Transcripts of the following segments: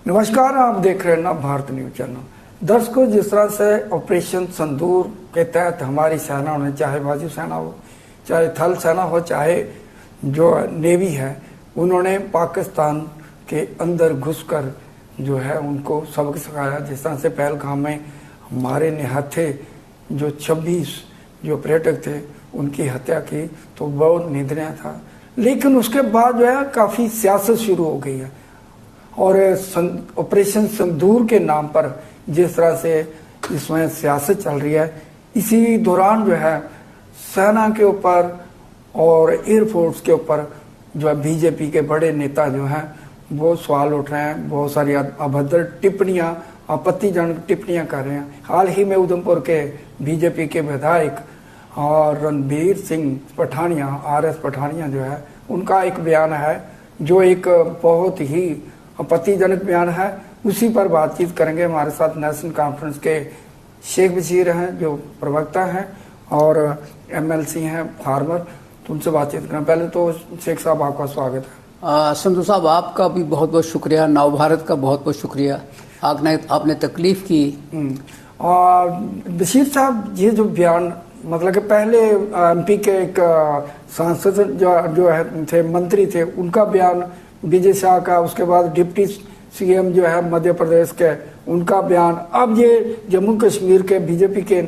नमस्कार, आप देख रहे हैं ना भारत न्यूज चैनल। दर्शकों, जिस तरह से ऑपरेशन सिंदूर के तहत हमारी सेना ने, चाहे वायु सेना हो, चाहे थल सेना हो, चाहे जो नेवी है, उन्होंने पाकिस्तान के अंदर घुसकर जो है उनको सबक सिखाया। जिस तरह से पहलगाम में हमारे निहत्थे जो 26 जो पर्यटक थे उनकी हत्या की, तो बहुत निंदनीय था। लेकिन उसके बाद जो है काफ़ी सियासत शुरू हो गई है और ऑपरेशन सिंदूर के नाम पर जिस तरह से इसमें सियासत चल रही है, इसी दौरान जो है सेना के ऊपर और एयरफोर्स के ऊपर जो है बीजेपी के बड़े नेता जो हैं वो सवाल उठ रहे हैं। बहुत सारी अभद्र टिप्पणियां, आपत्तिजनक टिप्पणियां कर रहे हैं। हाल ही में उधमपुर के बीजेपी के विधायक और रणबीर सिंह पठानिया, RS पठानिया जो है, उनका एक बयान है जो एक बहुत ही आपत्तिजनक बयान है। उसी पर बातचीत करेंगे। हमारे साथ नेशनल कॉन्फ्रेंस के शेख बशीर हैं जो प्रवक्ता हैं और MLC हैं फार्मर, तो उनसे बातचीत करें। पहले तो शेख साहब आपका स्वागत है। संधू साहब, आपका भी बहुत बहुत शुक्रिया। नव भारत का बहुत बहुत शुक्रिया, आपने तकलीफ की। और बशीर साहब, ये जो बयान मतलब कि पहले MP के एक सांसद जो है थे, मंत्री थे, उनका बयान विजय शाह का, उसके बाद डिप्टी CM जो है मध्य प्रदेश के, उनका बयान, अब ये जम्मू कश्मीर के बीजेपी के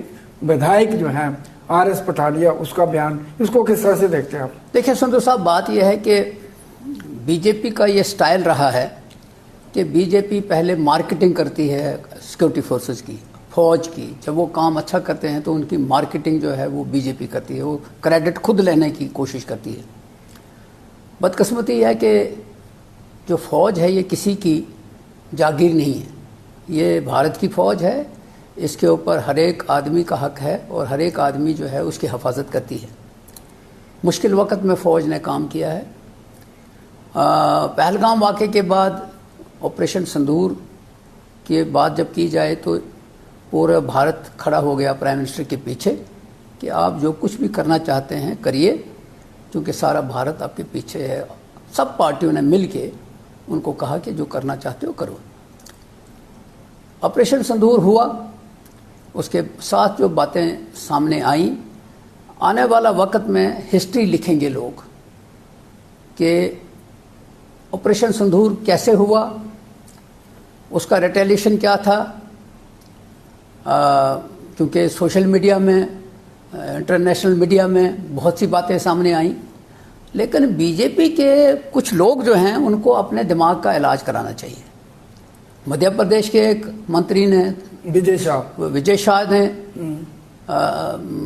विधायक जो हैं RS पठानिया, उसका बयान, इसको किस तरह से देखते हैं आप? देखिए संधू साहब, बात यह है कि बीजेपी का ये स्टाइल रहा है कि बीजेपी पहले मार्केटिंग करती है सिक्योरिटी फोर्सेस की, फौज की। जब वो काम अच्छा करते हैं तो उनकी मार्केटिंग जो है वो बीजेपी करती है, वो क्रेडिट खुद लेने की कोशिश करती है। बदकिस्मती यह है कि जो फौज है ये किसी की जागीर नहीं है, ये भारत की फौज है। इसके ऊपर हर एक आदमी का हक है और हर एक आदमी जो है उसकी हिफाजत करती है। मुश्किल वक्त में फ़ौज ने काम किया है। पहलगाम वाक़े के बाद ऑपरेशन सिंदूर के बाद जब की जाए तो पूरा भारत खड़ा हो गया प्राइम मिनिस्टर के पीछे कि आप जो कुछ भी करना चाहते हैं करिए, क्योंकि सारा भारत आपके पीछे है। सब पार्टियों ने मिल के उनको कहा कि जो करना चाहते हो करो। ऑपरेशन सिंदूर हुआ, उसके साथ जो बातें सामने आई, आने वाला वक्त में हिस्ट्री लिखेंगे लोग कि ऑपरेशन सिंदूर कैसे हुआ, उसका रिटेलिएशन क्या था। क्योंकि सोशल मीडिया में, इंटरनेशनल मीडिया में बहुत सी बातें सामने आई, लेकिन बीजेपी के कुछ लोग जो हैं उनको अपने दिमाग का इलाज कराना चाहिए। मध्य प्रदेश के एक मंत्री ने, विजय शाह ने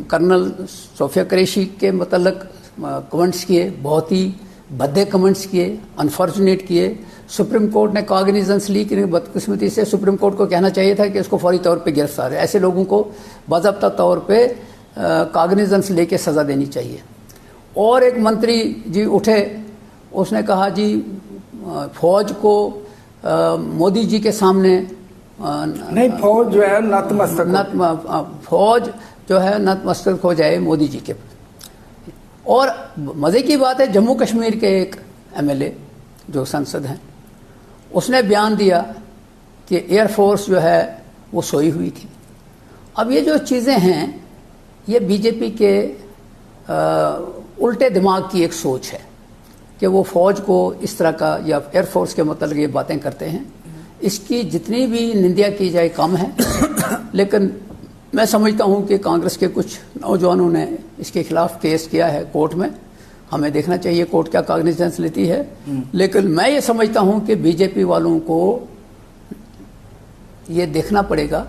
कर्नल सोफिया कुरैशी के मतलब कमेंट्स किए, बहुत ही भद्दे कमेंट्स किए, अनफॉर्चुनेट किए। सुप्रीम कोर्ट ने कॉग्निजेंस ली कि बदकिस्मती से सुप्रीम कोर्ट को कहना चाहिए था कि इसको फौरी तौर पे गिरफ्तार है। ऐसे लोगों को बाज़ाब्ता तौर पे कॉग्निजेंस लेके सज़ा देनी चाहिए। और एक मंत्री जी उठे, उसने कहा जी फौज को मोदी जी के सामने नहीं, फौज जो है नतमस्तक, फौज जो है नतमस्तक हो जाए मोदी जी के। और मज़े की बात है, जम्मू कश्मीर के एक MLA जो सांसद हैं, उसने बयान दिया कि एयरफोर्स जो है वो सोई हुई थी। अब ये जो चीज़ें हैं ये बीजेपी के उल्टे दिमाग की एक सोच है कि वो फौज को इस तरह का या एयरफोर्स के मतलब ये बातें करते हैं। इसकी जितनी भी निंदा की जाए कम है। लेकिन मैं समझता हूँ कि कांग्रेस के कुछ नौजवानों ने इसके खिलाफ केस किया है कोर्ट में। हमें देखना चाहिए कोर्ट क्या कॉग्निजेंस लेती है। लेकिन मैं ये समझता हूँ कि बीजेपी वालों को ये देखना पड़ेगा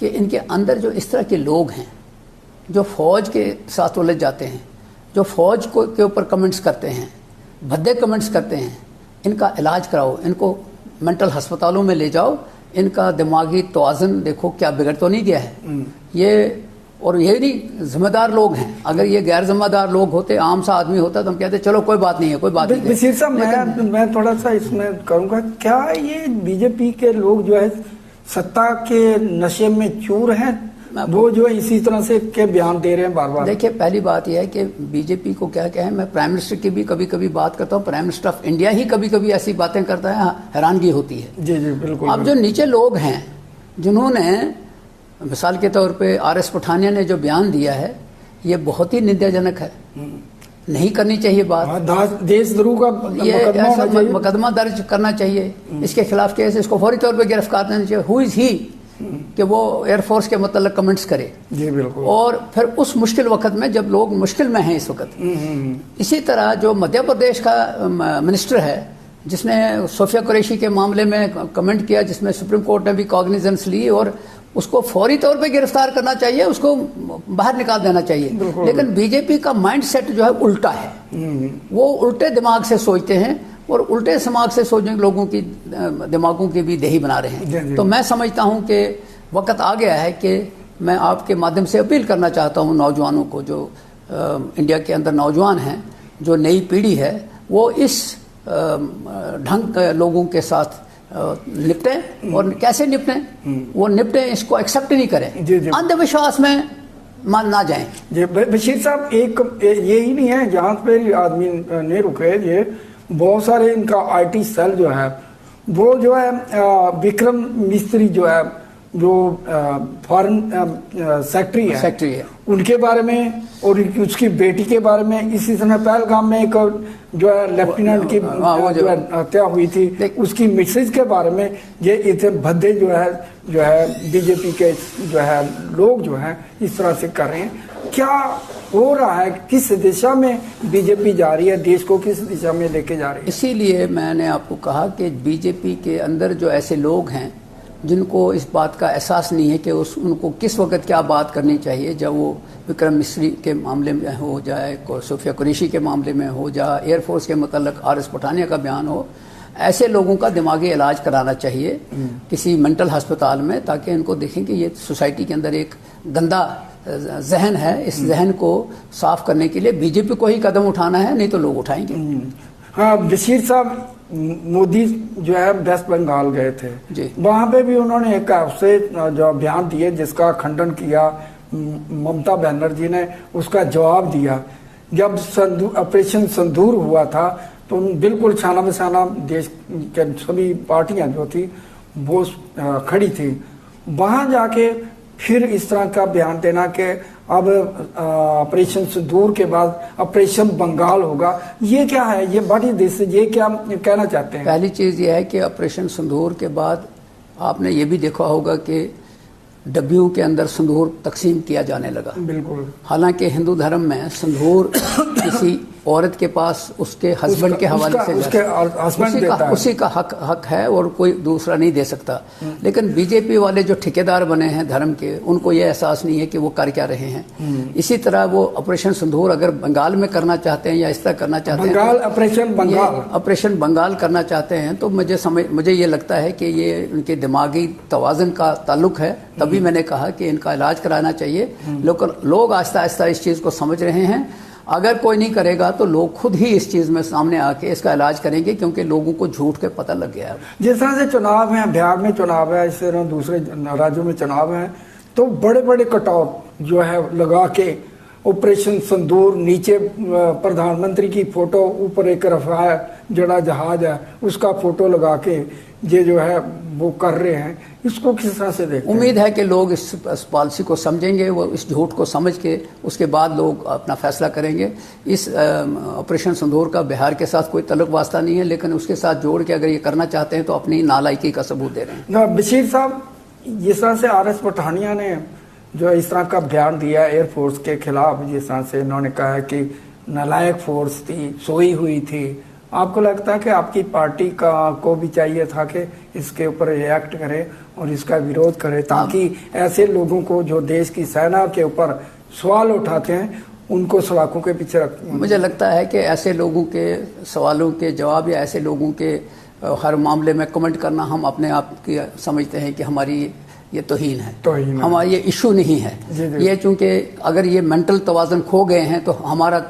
कि इनके अंदर जो इस तरह के लोग हैं जो फौज के साथ उलझ जाते हैं, जो फौज को के ऊपर कमेंट्स करते हैं, भद्दे कमेंट्स करते हैं, इनका इलाज कराओ, इनको मेंटल अस्पतालों में ले जाओ, इनका दिमागी तवाज़ुन देखो क्या बिगड़ तो नहीं गया है ये। और ये नहीं जिम्मेदार लोग हैं। अगर ये गैर जिम्मेदार लोग होते, आम सा आदमी होता, तो हम कहते चलो कोई बात नहीं है, कोई बात नहीं है। बशीर साहब, मैं थोड़ा सा इसमें करूँगा, क्या ये बीजेपी के लोग जो है सत्ता के नशे में चूर हैं वो जो है इसी तरह से के बयान दे रहे हैं बार बार। देखिए, पहली बात यह है कि बीजेपी को क्या है, मैं प्राइम मिनिस्टर की भी कभी कभी बात करता हूँ, प्राइम मिनिस्टर ऑफ इंडिया ही कभी कभी ऐसी बातें करता है, हैरानगी होती है। जी जी बिल्कुल। अब जो नीचे लोग हैं जिन्होंने, मिसाल के तौर पे आर.एस. पठानिया ने जो बयान दिया है, ये बहुत ही निंदाजनक है, नहीं करनी चाहिए बात। देशद्रोह का ये मुकदमा ऐसा होना चाहिए। मुकदमा दर्ज करना चाहिए, इसके खिलाफ केस, इसको फौरी तौर पे गिरफ्तार करना चाहिए। हु इज ही कि वो एयरफोर्स के मतलब कमेंट्स करे। जी बिल्कुल। और फिर उस मुश्किल वक्त में, जब लोग मुश्किल में हैं इस वक्त। इसी तरह जो मध्य प्रदेश का मिनिस्टर है, जिसने सोफिया कुरैशी के मामले में कमेंट किया, जिसमें सुप्रीम कोर्ट ने भी कॉग्निजेंस ली, और उसको फौरी तौर पे गिरफ्तार करना चाहिए, उसको बाहर निकाल देना चाहिए। लेकिन बीजेपी का माइंडसेट जो है उल्टा है, वो उल्टे दिमाग से सोचते हैं, और उल्टे दिमाग से सोचने लोगों की दिमागों की भी दही बना रहे हैं। तो मैं समझता हूं कि वक्त आ गया है कि मैं आपके माध्यम से अपील करना चाहता हूं नौजवानों को, जो इंडिया के अंदर नौजवान हैं, जो नई पीढ़ी है, वो इस ढंग लोगों के साथ निपटें। और कैसे निपटें, वो निपटें, इसको एक्सेप्ट नहीं करें, अंधविश्वास में मान ना जाएं। जी बशीर साहब, एक यही नहीं है जहाँ पे आदमी नहीं रुके, ये बहुत सारे इनका आईटी सेल जो है, वो जो है विक्रम मिस्त्री जो है, जो फॉरेन सेक्रेटरी है, उनके बारे में, और उसकी बेटी के बारे में। इसी समय पहलगाम में एक जो है लेफ्टिनेंट की जो है हत्या हुई थी, उसकी मिसेज के बारे में। ये इतने भद्दे जो है बीजेपी के जो है लोग जो है इस तरह से कर रहे हैं। क्या हो रहा है, किस दिशा में बीजेपी जा रही है, देश को किस दिशा में लेके जा रही है? इसीलिए मैंने आपको कहा कि बीजेपी के अंदर जो ऐसे लोग हैं जिनको इस बात का एहसास नहीं है कि उनको किस वक्त क्या बात करनी चाहिए, जब वो विक्रम मिस्री के मामले में हो जाए, सोफिया कुरैशी के मामले में हो जाए, एयरफोर्स के मतलब आर.एस. पठानिया का बयान हो, ऐसे लोगों का दिमागी इलाज कराना चाहिए किसी मेंटल अस्पताल में, ताकि इनको देखें कि ये सोसाइटी के अंदर एक गंदा जहन है। इस जहन को साफ करने के लिए बीजेपी को ही कदम उठाना है, नहीं तो लोग उठाएंगे। हाँ, बशीर साहब, मोदी जो है वेस्ट बंगाल गए थे जी, वहां पे भी उन्होंने एक आपसे जो बयान दिए, जिसका खंडन किया ममता बनर्जी ने, उसका जवाब दिया। जब ऑपरेशन सिंदूर हुआ था तो बिल्कुल छाना बसाना देश के सभी पार्टियां जो थी वो खड़ी थी। वहां जाके फिर इस तरह का बयान देना कि अब ऑपरेशन सिंदूर के बाद ऑपरेशन बंगाल होगा, ये क्या है? ये बड़ी देश, ये क्या कहना चाहते हैं? पहली चीज ये है कि ऑपरेशन सिंदूर के बाद आपने ये भी देखा होगा कि डब्बियों के अंदर सिंदूर तकसीम किया जाने लगा। बिल्कुल। हालांकि हिंदू धर्म में सिंदूर किसी औरत के पास उसके हस्बैंड के हवाले से उसी का हक है और कोई दूसरा नहीं दे सकता। लेकिन बीजेपी वाले जो ठेकेदार बने हैं धर्म के, उनको ये एहसास नहीं है कि वो कर क्या रहे हैं। इसी तरह वो ऑपरेशन सिंदूर अगर बंगाल में करना चाहते हैं या इस तरह करना चाहते हैं, ऑपरेशन बंगाल करना चाहते हैं, तो मुझे ये लगता है कि ये उनके दिमागी तवाज़ुन का ताल्लुक है। तभी मैंने कहा कि इनका इलाज कराना चाहिए। लोग आहिस्ता आहिस्ता इस चीज़ को समझ रहे हैं। अगर कोई नहीं करेगा तो लोग खुद ही इस चीज में सामने आके इसका इलाज करेंगे, क्योंकि लोगों को झूठ के पता लग गया है। जिस तरह से चुनाव है, बिहार में चुनाव है, इस तरह दूसरे राज्यों में चुनाव है, तो बड़े बड़े कटआउट जो है लगा के ऑपरेशन सिंदूर, नीचे प्रधानमंत्री की फोटो, ऊपर एक रफाल जड़ा जहाज है उसका फोटो लगा के ये जो है वो कर रहे हैं। इसको किस तरह से देखते हैं? उम्मीद है कि लोग इस पॉलिसी को समझेंगे, वो इस झूठ को समझ के उसके बाद लोग अपना फैसला करेंगे। इस ऑपरेशन सिंदूर का बिहार के साथ कोई तल्लुक वास्ता नहीं है, लेकिन उसके साथ जोड़ के अगर ये करना चाहते हैं तो अपनी नालायकी का सबूत दे रहे हैं। बशीर साहब, जिस तरह से आर.एस. पठानिया ने जो इस तरह का बयान दिया एयरफोर्स के खिलाफ, जिस तरह से इन्होंने कहा है कि नालायक फोर्स थी, सोई हुई थी, आपको लगता है कि आपकी पार्टी को भी चाहिए था कि इसके ऊपर रिएक्ट करे और इसका विरोध करे, ताकि ऐसे लोगों को जो देश की सेना के ऊपर सवाल उठाते हैं उनको सलाखों के पीछे रखें? मुझे लगता है कि ऐसे लोगों के सवालों के जवाब या ऐसे लोगों के हर मामले में कमेंट करना हम अपने आप की समझते हैं कि हमारी ये तौहीन है, हमारा ये इशू नहीं है। ये चूंकि अगर ये मेंटल तवाज़ुन खो गए हैं तो हमारा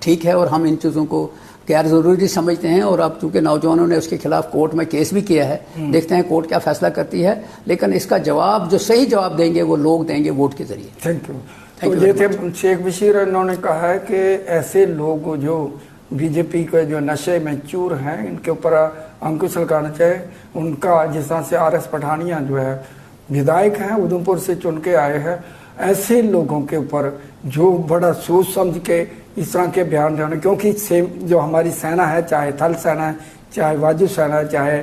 ठीक है और हम इन चीज़ों को गैर जरूरी समझते हैं। और अब चूंकि नौजवानों ने उसके खिलाफ कोर्ट में केस भी किया है, देखते हैं कोर्ट क्या फैसला करती है। लेकिन इसका जवाब, जो सही जवाब देंगे, वो लोग देंगे वोट के जरिए। Thank you. तो ये थे शेख बशीर, इन्होंने कहा है कि ऐसे लोग जो बीजेपी के जो नशे में चूर हैं, इनके ऊपर अंकुश लगाना चाहिए। उनका जिस तरह से आर एस पठानिया जो है विधायक हैं, उधमपुर से चुन के आए हैं, ऐसे लोगों के ऊपर जो बड़ा सोच समझ के इस तरह के बयान देने, क्योंकि सेम जो हमारी सेना है, चाहे थल सेना है, चाहे वायु सेना है, चाहे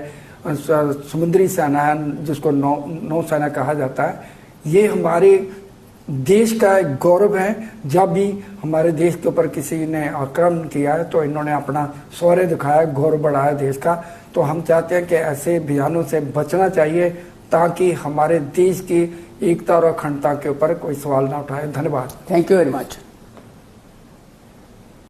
समुद्री सेना है, जिसको नौ सेना कहा जाता है, ये हमारे देश का एक गौरव है। जब भी हमारे देश के ऊपर किसी ने आक्रमण किया है तो इन्होंने अपना शौर्य दिखाया, गौरव बढ़ाया देश का। तो हम चाहते हैं कि ऐसे बयानों से बचना चाहिए, ताकि हमारे देश की एकता और अखंडता के ऊपर कोई सवाल ना उठाए। धन्यवाद। Thank you very much.